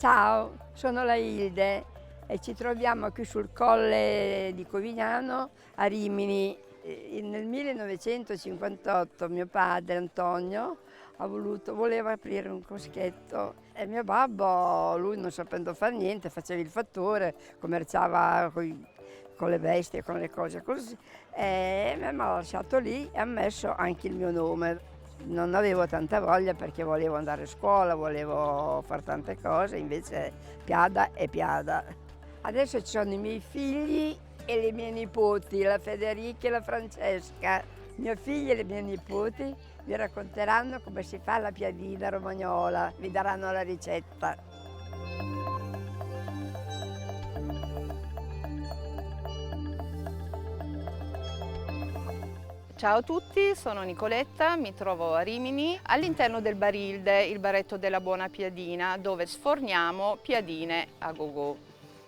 Ciao, sono la Ilde e ci troviamo qui sul colle di Covignano a Rimini. Nel 1958 mio padre Antonio voleva aprire un coschetto e mio babbo, lui non sapendo fare niente, faceva il fattore, commerciava con le bestie, con le cose così, e mi ha lasciato lì e ha messo anche il mio nome. Non avevo tanta voglia perché volevo andare a scuola, volevo fare tante cose, invece Piada è Piada. Adesso ci sono i miei figli e le mie nipoti, la Federica e la Francesca. Mio figlio e le mie nipoti vi racconteranno come si fa la piadina romagnola, vi daranno la ricetta. Ciao a tutti, sono Nicoletta, mi trovo a Rimini all'interno del Barilde, il baretto della Buona Piadina, dove sforniamo piadine a go-go.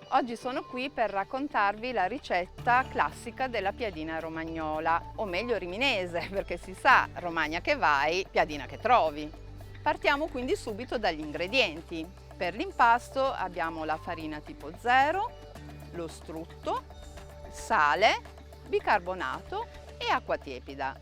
Oggi sono qui per raccontarvi la ricetta classica della piadina romagnola, o meglio riminese, perché si sa, Romagna che vai, piadina che trovi. Partiamo quindi subito dagli ingredienti. Per l'impasto abbiamo la farina tipo 0, lo strutto, sale, bicarbonato e acqua tiepida.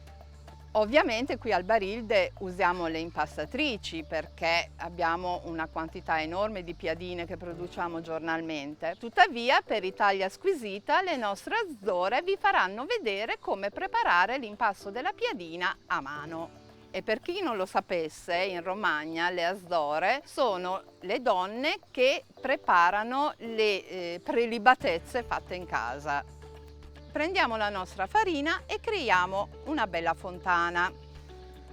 Ovviamente qui al Barilde usiamo le impastatrici perché abbiamo una quantità enorme di piadine che produciamo giornalmente. Tuttavia, per Italia Squisita, le nostre azdore vi faranno vedere come preparare l'impasto della piadina a mano. E per chi non lo sapesse, in Romagna le azdore sono le donne che preparano le prelibatezze fatte in casa. Prendiamo la nostra farina e creiamo una bella fontana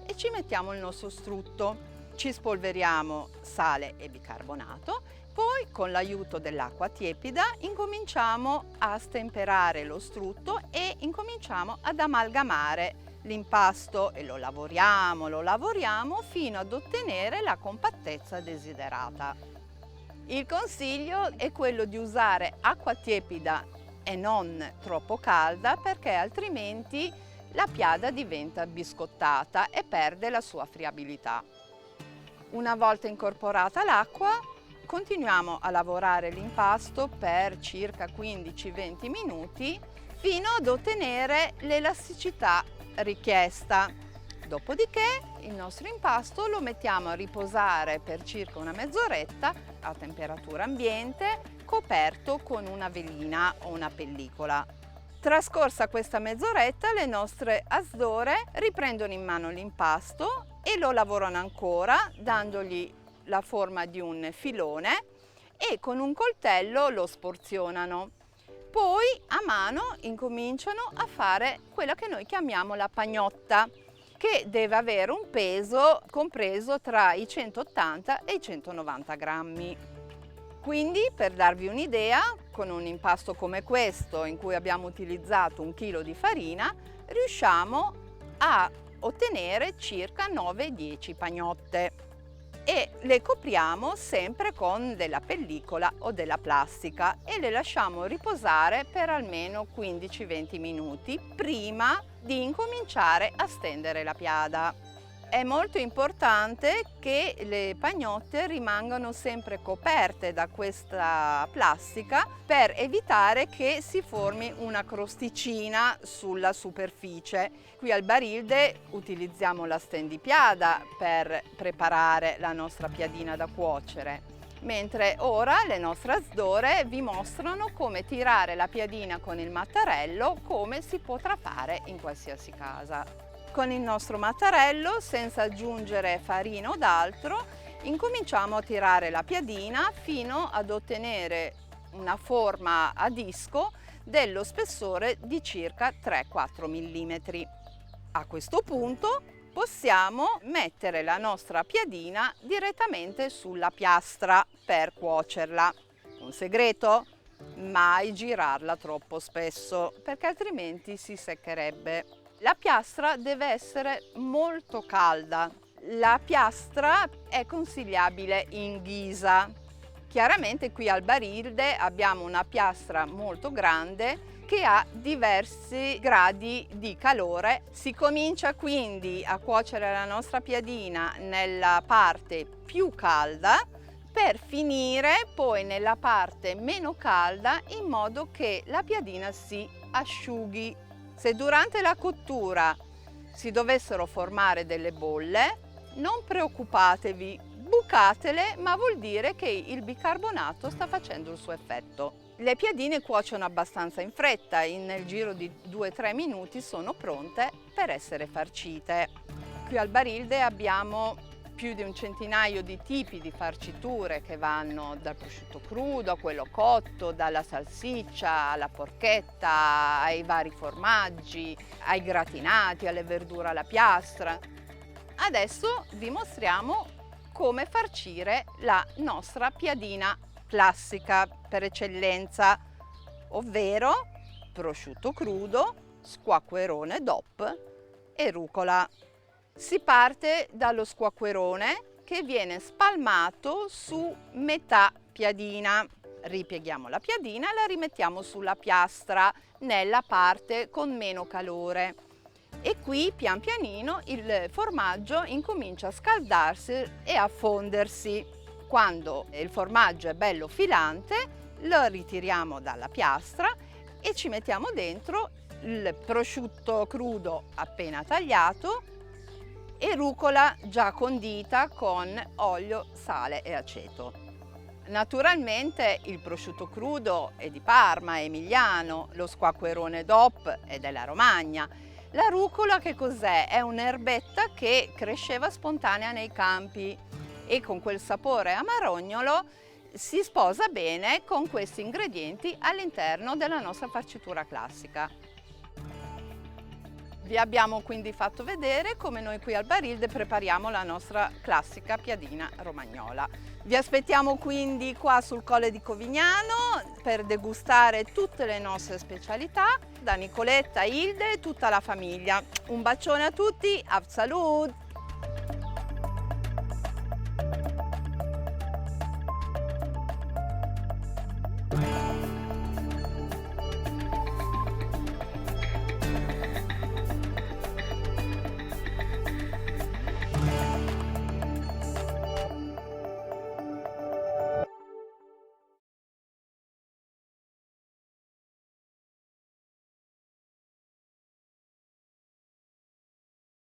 e ci mettiamo il nostro strutto. Ci spolveriamo sale e bicarbonato, poi con l'aiuto dell'acqua tiepida incominciamo a stemperare lo strutto e incominciamo ad amalgamare l'impasto e lo lavoriamo fino ad ottenere la compattezza desiderata. Il consiglio è quello di usare acqua tiepida e non troppo calda perché altrimenti la piada diventa biscottata e perde la sua friabilità. Una volta incorporata l'acqua, continuiamo a lavorare l'impasto per circa 15-20 minuti fino ad ottenere l'elasticità richiesta. Dopodiché il nostro impasto lo mettiamo a riposare per circa una mezz'oretta a temperatura ambiente, coperto con una velina o una pellicola. Trascorsa questa mezz'oretta, le nostre azdore riprendono in mano l'impasto e lo lavorano ancora, dandogli la forma di un filone e con un coltello lo sporzionano. Poi a mano incominciano a fare quella che noi chiamiamo la pagnotta, che deve avere un peso compreso tra i 180 e i 190 grammi. Quindi, per darvi un'idea, con un impasto come questo, in cui abbiamo utilizzato 1 chilo di farina, riusciamo a ottenere circa 9-10 pagnotte e le copriamo sempre con della pellicola o della plastica e le lasciamo riposare per almeno 15-20 minuti prima di incominciare a stendere la piada. È molto importante che le pagnotte rimangano sempre coperte da questa plastica per evitare che si formi una crosticina sulla superficie. Qui al Barilde utilizziamo la stendipiada per preparare la nostra piadina da cuocere, mentre ora le nostre azdore vi mostrano come tirare la piadina con il mattarello, come si potrà fare in qualsiasi casa. Con il nostro mattarello, senza aggiungere farina o d'altro, incominciamo a tirare la piadina fino ad ottenere una forma a disco dello spessore di circa 3-4 mm. A questo punto possiamo mettere la nostra piadina direttamente sulla piastra per cuocerla. Un segreto? Mai girarla troppo spesso, perché altrimenti si seccherebbe. La piastra deve essere molto calda. La piastra è consigliabile in ghisa. Chiaramente qui al Barilde abbiamo una piastra molto grande che ha diversi gradi di calore. Si comincia quindi a cuocere la nostra piadina nella parte più calda per finire poi nella parte meno calda in modo che la piadina si asciughi. Se durante la cottura si dovessero formare delle bolle, non preoccupatevi, bucatele, ma vuol dire che il bicarbonato sta facendo il suo effetto. Le piadine cuociono abbastanza in fretta, nel giro di 2-3 minuti sono pronte per essere farcite. Qui al Barilde abbiamo più di un centinaio di tipi di farciture che vanno dal prosciutto crudo a quello cotto, dalla salsiccia alla porchetta, ai vari formaggi, ai gratinati, alle verdure alla piastra. Adesso vi mostriamo come farcire la nostra piadina classica per eccellenza, ovvero prosciutto crudo, squacquerone DOP e rucola. Si parte dallo squacquerone che viene spalmato su metà piadina. Ripieghiamo la piadina e la rimettiamo sulla piastra nella parte con meno calore. E qui pian pianino il formaggio incomincia a scaldarsi e a fondersi. Quando il formaggio è bello filante, lo ritiriamo dalla piastra e ci mettiamo dentro il prosciutto crudo appena tagliato e rucola già condita con olio, sale e aceto. Naturalmente il prosciutto crudo è di Parma, è emiliano, lo squacquerone DOP è della Romagna. La rucola che cos'è? È un'erbetta che cresceva spontanea nei campi e con quel sapore amarognolo si sposa bene con questi ingredienti all'interno della nostra farcitura classica. Vi abbiamo quindi fatto vedere come noi qui al Barilde prepariamo la nostra classica piadina romagnola. Vi aspettiamo quindi qua sul Colle di Covignano per degustare tutte le nostre specialità, da Nicoletta, Hilde e tutta la famiglia. Un bacione a tutti, auf Salud!